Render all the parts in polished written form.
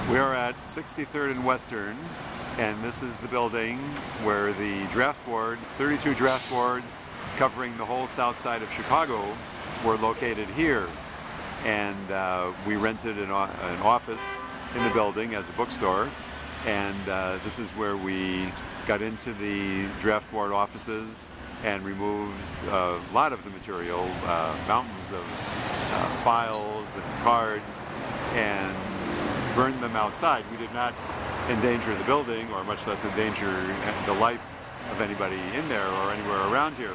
We are at 63rd and Western, and this is the building where the draft boards, 32 draft boards covering the whole south side of Chicago, were located here. And we rented an office in the building as a bookstore, and this is where we got into the draft board offices and removed a lot of the material, mountains of files and cards, and burned them outside. We did not endanger the building, or much less endanger the life of anybody in there or anywhere around here.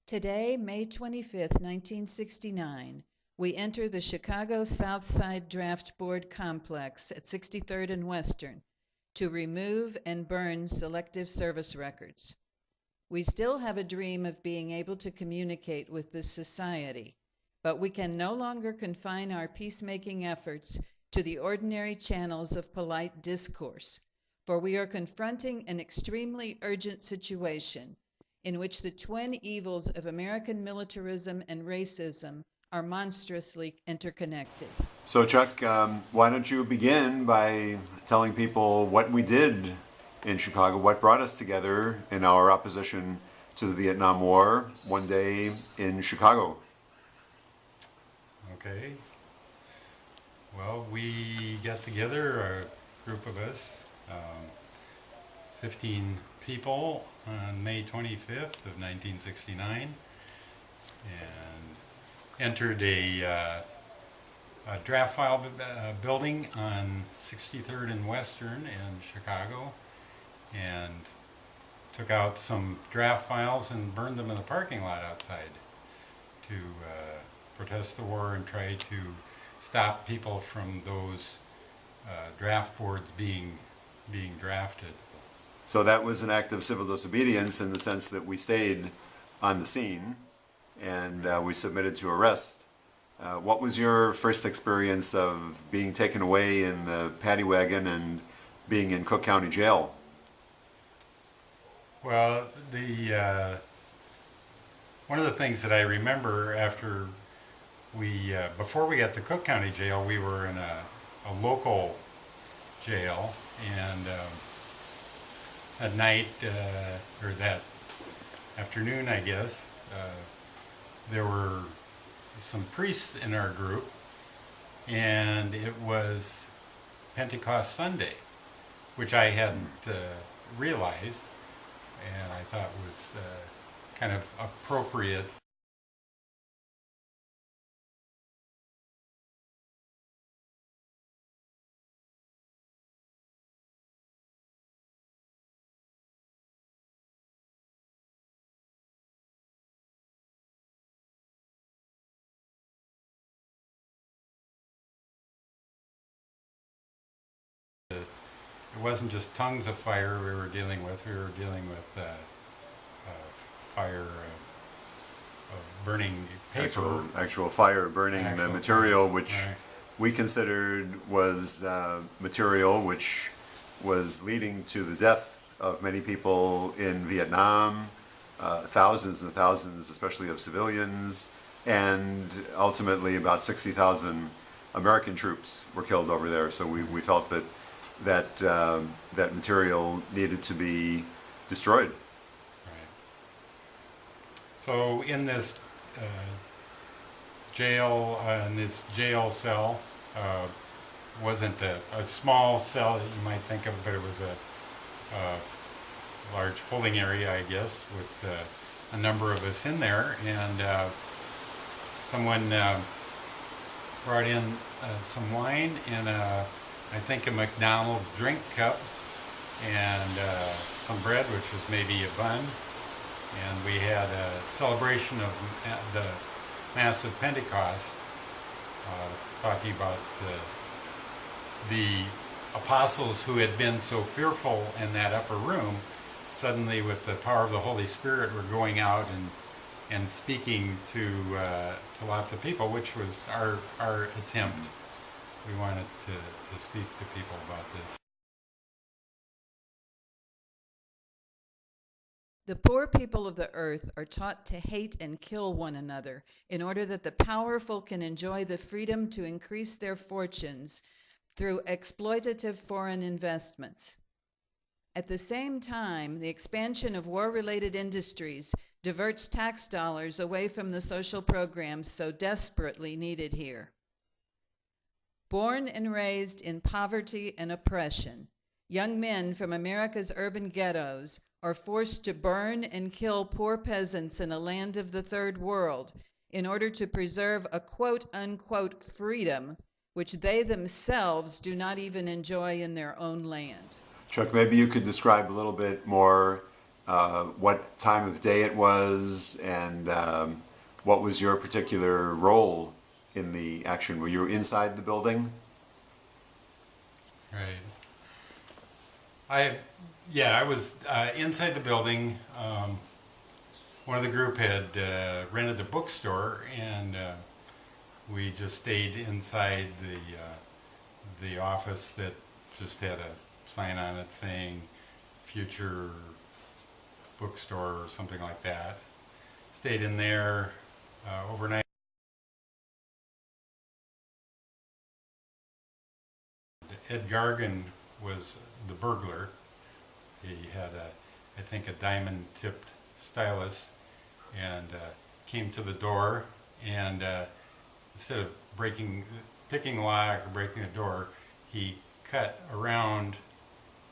Today, May 25th, 1969, we enter the Chicago South Side Draft Board Complex at 63rd and Western to remove and burn Selective Service records. We still have a dream of being able to communicate with this society, but we can no longer confine our peacemaking efforts to the ordinary channels of polite discourse, for we are confronting an extremely urgent situation in which the twin evils of American militarism and racism are monstrously interconnected. So Chuck, why don't you begin by telling people what we did in Chicago, what brought us together in our opposition to the Vietnam War one day in Chicago. Okay. Well, we got together, a group of us, 15 people on May 25th of 1969, and entered a draft file building on 63rd and Western in Chicago, and took out some draft files and burned them in the parking lot outside to protest the war and try to stop people from those draft boards being drafted. So that was an act of civil disobedience in the sense that we stayed on the scene and we submitted to arrest. What was your first experience of being taken away in the paddy wagon and being in Cook County Jail? Well, one of the things that I remember after before we got to Cook County Jail, we were in a local jail, and at night, or that afternoon, I guess, there were some priests in our group, and it was Pentecost Sunday, which I hadn't realized, and I thought was kind of appropriate. It wasn't just tongues of fire we were dealing with fire of burning paper. Actual fire burning Actual material, fire. which Right. we considered was material which was leading to the death of many people in Vietnam, thousands and thousands, especially of civilians, and ultimately about 60,000 American troops were killed over there. So we felt that material needed to be destroyed. Right. So in this in this jail cell, wasn't a small cell that you might think of, but it was a large holding area, I guess, with a number of us in there, and someone brought in some wine in I think a McDonald's drink cup, and some bread, which was maybe a bun, and we had a celebration of the massive Pentecost, talking about the apostles who had been so fearful in that upper room, suddenly with the power of the Holy Spirit were going out and speaking to lots of people, which was our attempt. We wanted to speak to people about this. The poor people of the earth are taught to hate and kill one another in order that the powerful can enjoy the freedom to increase their fortunes through exploitative foreign investments. At the same time, the expansion of war-related industries diverts tax dollars away from the social programs so desperately needed here. Born and raised in poverty and oppression, young men from America's urban ghettos are forced to burn and kill poor peasants in a land of the third world in order to preserve a quote-unquote freedom which they themselves do not even enjoy in their own land. Chuck, maybe you could describe a little bit more what time of day it was, and what was your particular role in the action? Were you inside the building? Right. I was inside the building. One of the group had rented a bookstore, and we just stayed inside the office that just had a sign on it saying future bookstore or something like that. Stayed in there overnight. Ed Gargan was the burglar. He had I think a diamond tipped stylus, and came to the door, and instead of picking the lock or breaking the door, he cut around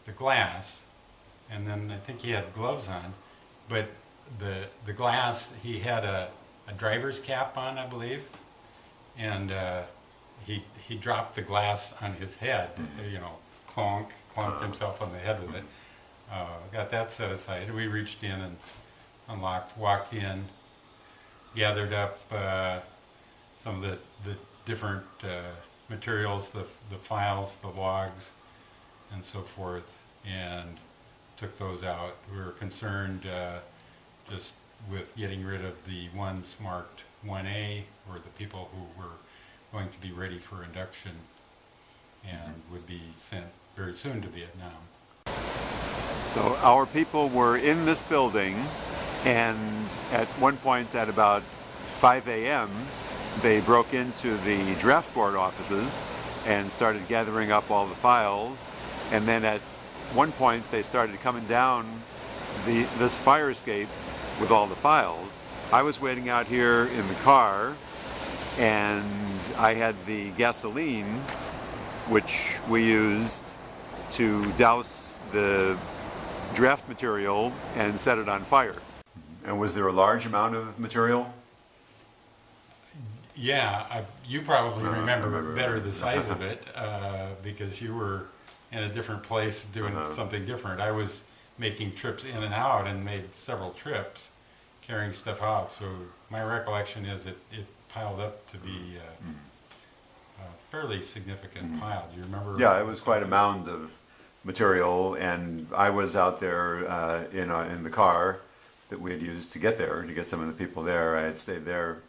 the glass, and then I think he had gloves on, but the glass, he had a driver's cap on, I believe, and he dropped the glass on his head, clonked himself on the head with it. Got that set aside. We reached in and unlocked, walked in, gathered up some of the different materials, the files, the logs, and so forth, and took those out. We were concerned just with getting rid of the ones marked 1A, or the people who were going to be ready for induction and would be sent very soon to Vietnam. So our people were in this building, and at one point at about 5 a.m. they broke into the draft board offices and started gathering up all the files, and then at one point they started coming down this fire escape with all the files. I was waiting out here in the car, and I had the gasoline which we used to douse the draft material and set it on fire. And was there a large amount of material? Yeah, you probably remember better the size of it, because you were in a different place doing something different. I was making trips in and out and made several trips carrying stuff out, so my recollection is it piled up to be a fairly significant pile. Do you remember? Yeah, it was quite a mound of material, and I was out there in the car that we had used to get there, to get some of the people there. I had stayed there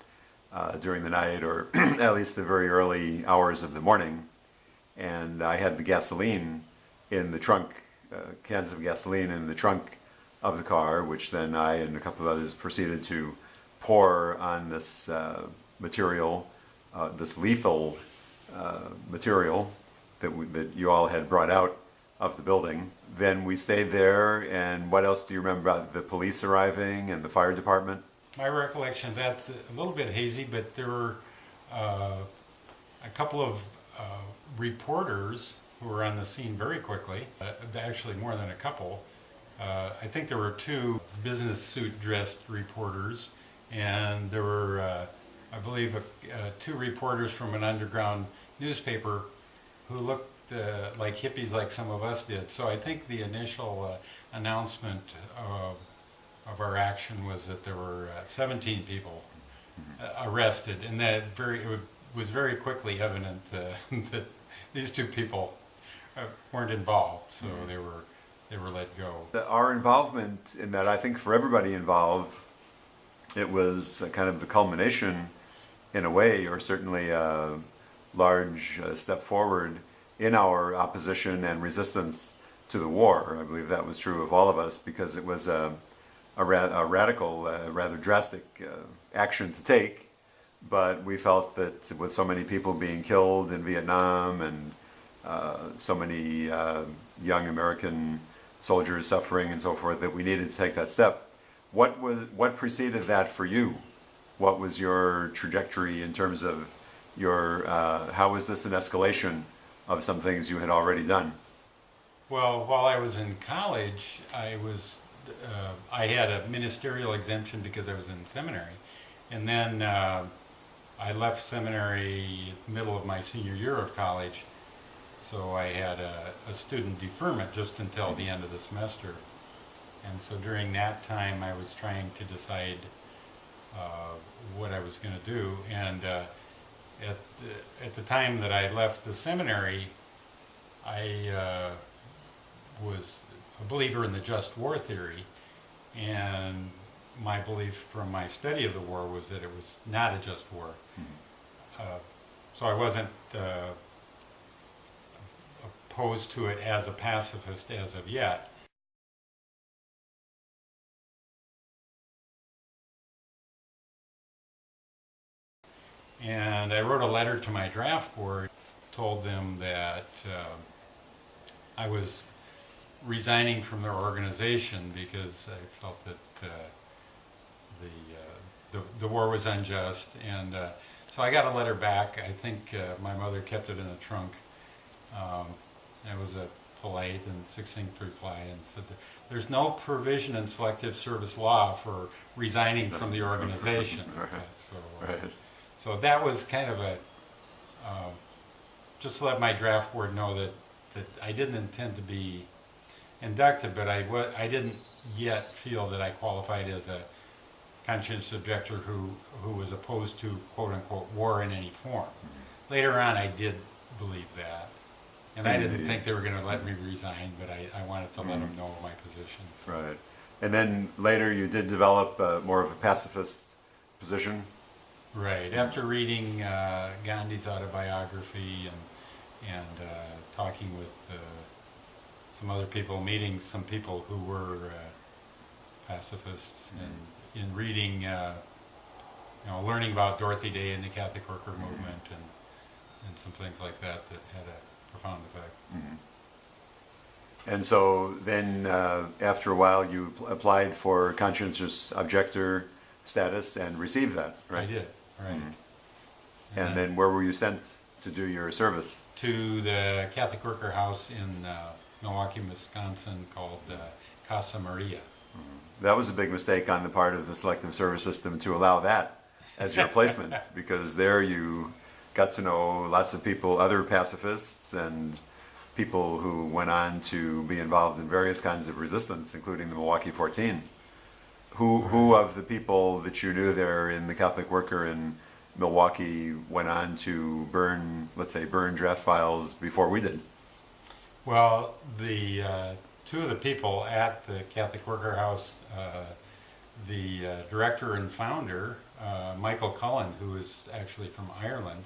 during the night, or at least the very early hours of the morning, and I had the gasoline in the trunk cans of gasoline in the trunk of the car, which then I and a couple of others proceeded to pour on this material, this lethal material that you all had brought out of the building. Then we stayed there, and what else do you remember about the police arriving and the fire department? My recollection, that's a little bit hazy, but there were a couple of reporters who were on the scene very quickly, actually more than a couple. I think there were 2 business suit dressed reporters, and there were, I believe, 2 reporters from an underground newspaper who looked like hippies like some of us did. So I think the initial announcement of our action was that there were 17 people arrested, and that it was very quickly evident that these 2 people weren't involved, so they were let go. Our involvement in that, I think for everybody involved, it was kind of the culmination in a way, or certainly a large step forward in our opposition and resistance to the war. I believe that was true of all of us, because it was a radical, rather drastic action to take, but we felt that with so many people being killed in Vietnam and so many young American soldiers suffering and so forth, that we needed to take that step. What preceded that for you? What was your trajectory in terms of your, how was this an escalation of some things you had already done? Well, while I was in college, I had a ministerial exemption because I was in seminary, and then I left seminary middle of my senior year of college, so I had a student deferment just until the end of the semester. And so during that time I was trying to decide what I was going to do, and at the time that I left the seminary, I was a believer in the just war theory, and my belief from my study of the war was that it was not a just war. So I wasn't opposed to it as a pacifist as of yet. And I wrote a letter to my draft board, told them that I was resigning from their organization because I felt that the war was unjust. And so I got a letter back. I think my mother kept it in a trunk. It was a polite and succinct reply, and said that there's no provision in Selective Service law for resigning from the organization. Right. So that was kind of a, just to let my draft board know that I didn't intend to be inducted, but I didn't yet feel that I qualified as a conscientious objector who was opposed to quote-unquote war in any form. Later on I did believe that, and I didn't think they were going to let me resign, but I wanted to let them know my positions. Right. And then later you did develop more of a pacifist position? Right. After reading Gandhi's autobiography and talking with some other people, meeting some people who were pacifists, and in reading, learning about Dorothy Day and the Catholic Worker Movement and some things like that had a profound effect. And so then after a while you applied for conscientious objector status and received that, right? I did, right. And then where were you sent to do your service? To the Catholic Worker House in Milwaukee, Wisconsin, called Casa Maria. That was a big mistake on the part of the Selective Service system to allow that as your placement, because there you got to know lots of people, other pacifists, and people who went on to be involved in various kinds of resistance, including the Milwaukee 14. Who of the people that you knew there in the Catholic Worker in Milwaukee went on to burn, let's say, burn draft files before we did? Well, the two of the people at the Catholic Worker House, the director and founder, Michael Cullen, who is actually from Ireland,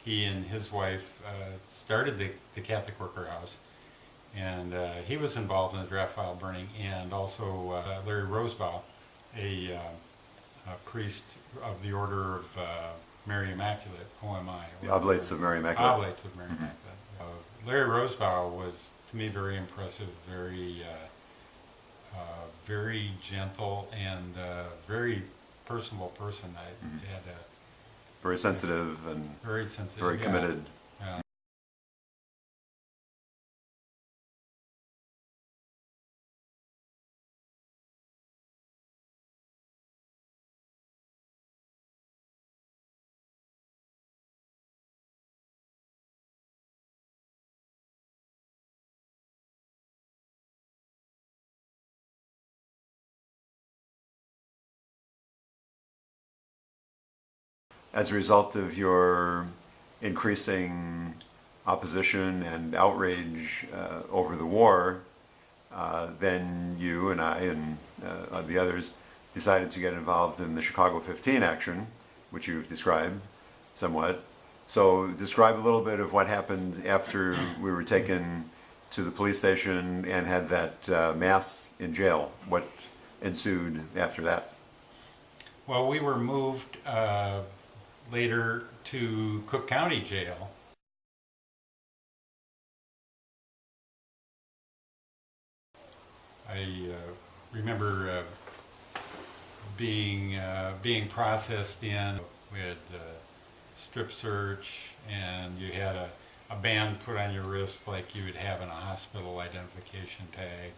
he and his wife started the Catholic Worker House, and he was involved in the draft file burning, and also Larry Rosebaugh, a priest of the Order of Mary Immaculate, OMI. The Oblates of Mary Immaculate. Oblates of Mary Immaculate. Larry Rosebaugh was, to me, very impressive, very gentle, and very personable person. I had a Very sensitive and very sensitive, very committed. Yeah. As a result of your increasing opposition and outrage over the war, then you and I and the others decided to get involved in the Chicago 15 action, which you've described somewhat. So describe a little bit of what happened after we were taken to the police station and had that mass in jail. What ensued after that? Well, we were moved later to Cook County Jail. I remember being processed in. We had strip search, and you had a band put on your wrist like you would have in a hospital identification tag,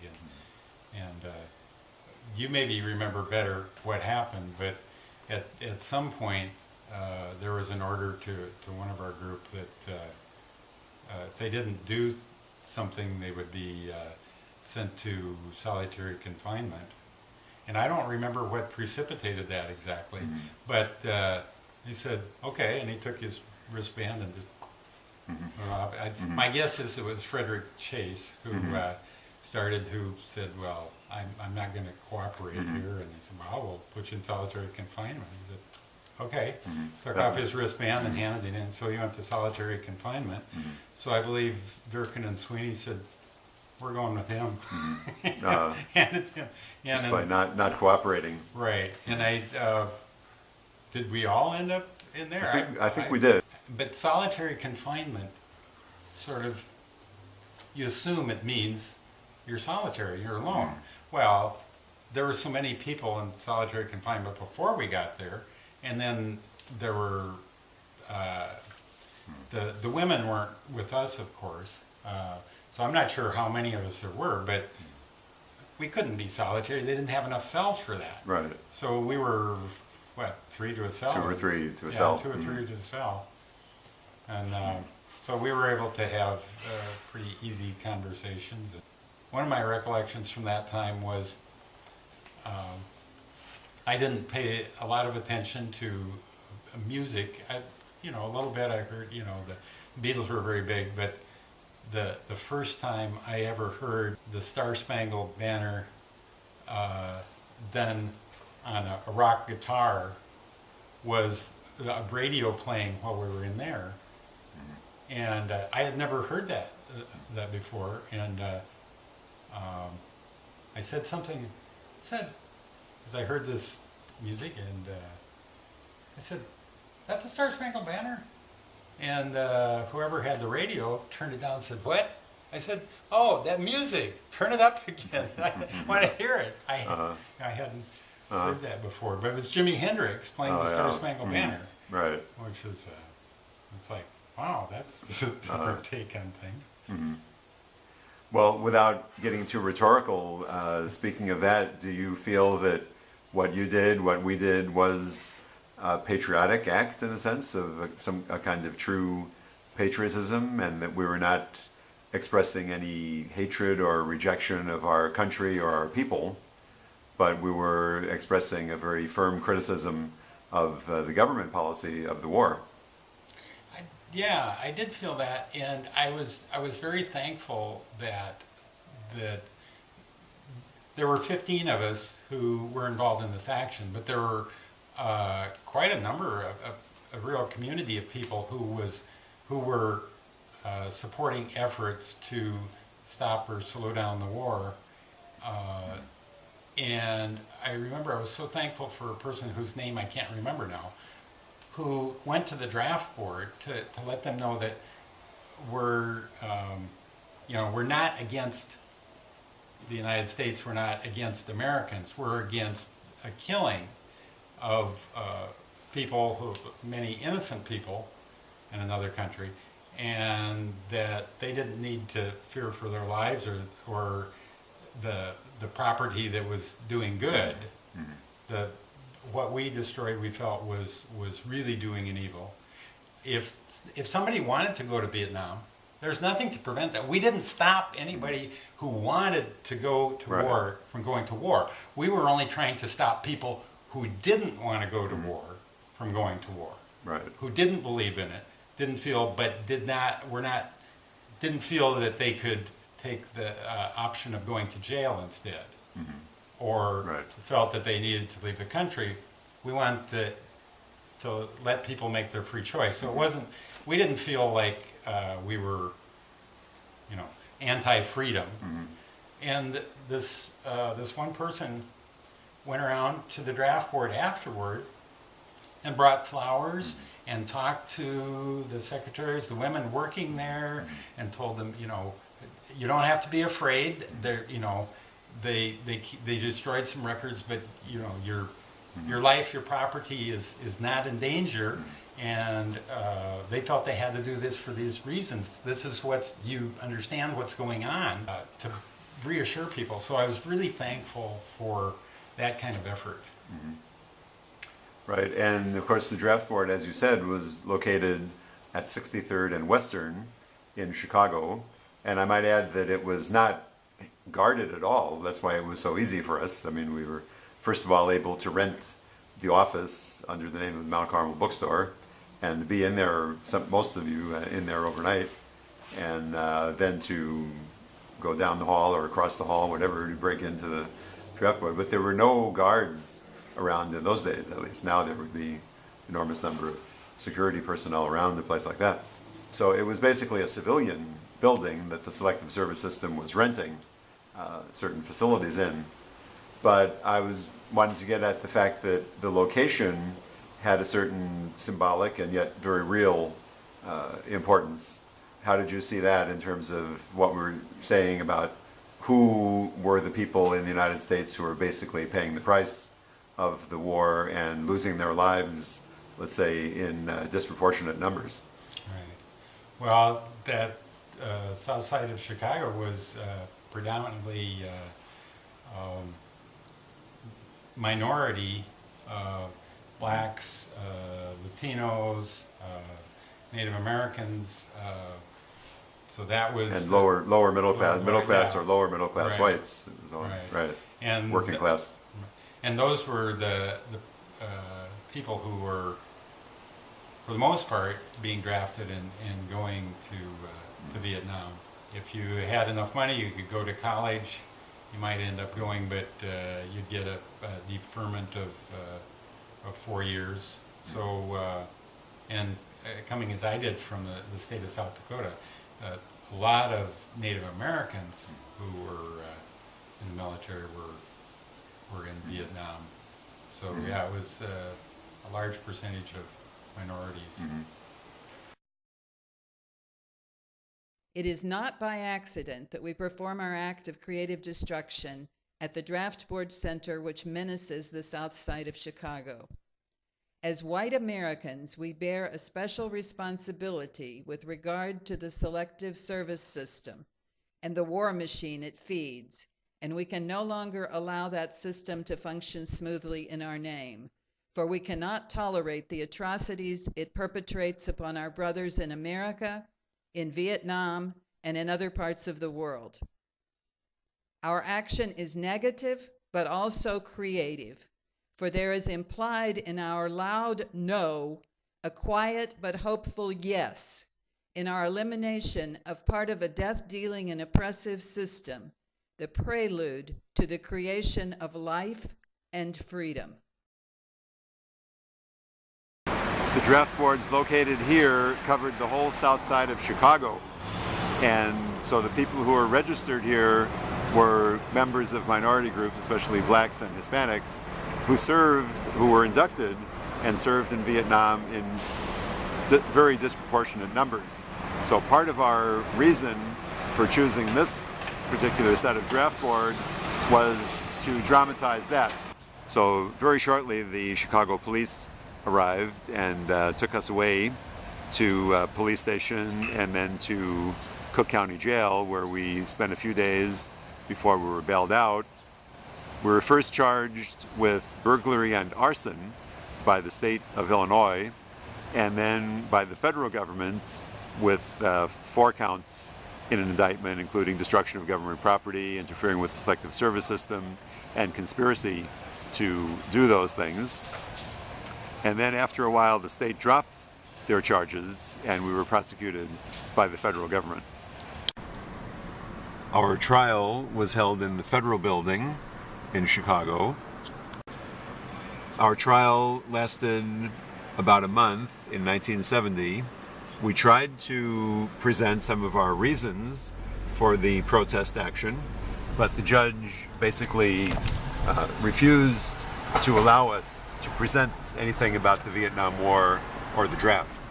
and you maybe remember better what happened, but at some point there was an order to one of our group that if they didn't do something, they would be sent to solitary confinement. And I don't remember what precipitated that exactly, but he said, okay, and he took his wristband and just my guess is it was Frederick Chase who who said, well, I'm not going to cooperate here, and he said, well, we'll put you in solitary confinement. He said, okay, took off his wristband and handed it in, so he went to solitary confinement. So I believe Durkin and Sweeney said, we're going with him. Handed him. Just by not cooperating. Right, and did we all end up in there? I think we did. But solitary confinement, sort of, you assume it means you're solitary, you're alone. Well, there were so many people in solitary confinement before we got there, and then there were, the women weren't with us, of course, so I'm not sure how many of us there were, but we couldn't be solitary. They didn't have enough cells for that. Right. So we were, what, 3 to a cell? 2 or 3 to a cell. 2 or 3 to a cell. And so we were able to have pretty easy conversations. One of my recollections from that time was I didn't pay a lot of attention to music. A little bit I heard, the Beatles were very big, but the first time I ever heard the Star Spangled Banner done on a rock guitar was a radio playing while we were in there. And I had never heard that before, and I said something, as I heard this music, and I said, is that the Star Spangled Banner? And whoever had the radio turned it down and said, what? I said, oh, that music, turn it up again. I want to hear it. I hadn't heard that before, but it was Jimi Hendrix playing the Star Spangled Banner. Right. Which was, it's like, wow, that's a different take on things. Well, without getting too rhetorical, speaking of that, do you feel that what you did, what we did, was a patriotic act in a sense of a kind of true patriotism, and that we were not expressing any hatred or rejection of our country or our people, but we were expressing a very firm criticism of the government policy of the war? Yeah, I did feel that, and I was very thankful that there were 15 of us who were involved in this action, but there were quite a number of a real community of people who were supporting efforts to stop or slow down the war. And I remember I was so thankful for a person whose name I can't remember now, who went to the draft board to let them know that we're, we're not against the United States, we're not against Americans, we're against a killing of people, many innocent people in another country, and that they didn't need to fear for their lives or the property that was doing good. Mm-hmm. What we destroyed, we felt was really doing an evil. If somebody wanted to go to Vietnam, there's nothing to prevent that. We didn't stop anybody who wanted to go to right. war from going to war. We were only trying to stop people who didn't want to go to mm-hmm. war from going to war. Right. Who didn't believe in it, didn't feel feel that they could take the option of going to jail instead, mm-hmm. or right. felt that they needed to leave the country. We wanted to let people make their free choice. So mm-hmm. We didn't feel like we were, anti-freedom. Mm-hmm. And this one person went around to the draft board afterward and brought flowers mm-hmm. and talked to the secretaries, the women working there, mm-hmm. and told them, you don't have to be afraid. They're, they destroyed some records, but your life, your property is not in danger, and they felt they had to do this for these reasons. This is you understand what's going on, to reassure people. So I was really thankful for that kind of effort. Mm-hmm. Right, and of course the draft board, as you said, was located at 63rd and Western in Chicago. And I might add that it was not guarded at all. That's why it was so easy for us. I mean, we were, first of all, able to rent the office under the name of the Mount Carmel Bookstore and to be in there, most of you in there overnight, and then to go down the hall or across the hall, whatever, to break into the draft board. But there were no guards around in those days, at least. Now there would be enormous number of security personnel around a place like that. So it was basically a civilian building that the Selective Service system was renting certain facilities in. But I was wanting to get at the fact that the location had a certain symbolic and yet very real importance. How did you see that in terms of what we were saying about who were the people in the United States who were basically paying the price of the war and losing their lives, let's say, in disproportionate numbers? Right. Well, that south side of Chicago was predominantly minority, blacks, Latinos, Native Americans. So that was, and lower middle class, yeah. or lower middle class Right. whites, Right. right, and working class. And those were the people who were, for the most part, being drafted and going to Vietnam. If you had enough money, you could go to college. You might end up going, but you'd get a deferment of 4 years. So, coming as I did from the state of South Dakota, a lot of Native Americans who were in the military were in Vietnam. So yeah, it was a large percentage of minorities. Mm-hmm. It is not by accident that we perform our act of creative destruction at the Draft Board Center, which menaces the south side of Chicago. As white Americans, we bear a special responsibility with regard to the Selective Service system and the war machine it feeds, and we can no longer allow that system to function smoothly in our name, for we cannot tolerate the atrocities it perpetrates upon our brothers in America, in Vietnam, and in other parts of the world. Our action is negative, but also creative, for there is implied in our loud no a quiet but hopeful yes in our elimination of part of a death-dealing and oppressive system, the prelude to the creation of life and freedom. The draft boards located here covered the whole south side of Chicago, and So the people who were registered here were members of minority groups, especially blacks and Hispanics, who were inducted and served in Vietnam in very disproportionate numbers. So part of our reason for choosing this particular set of draft boards was to dramatize that. So very shortly the Chicago police arrived and took us away to a police station and then to Cook County Jail, where we spent a few days before we were bailed out. We were first charged with burglary and arson by the state of Illinois, and then by the federal government with 4 counts in an indictment, including destruction of government property, interfering with the Selective Service system, and conspiracy to do those things. And then after a while, the state dropped their charges, and we were prosecuted by the federal government. Our trial was held in the federal building in Chicago. Our trial lasted about a month in 1970. We tried to present some of our reasons for the protest action, but the judge basically refused to allow us to present anything about the Vietnam War or the draft.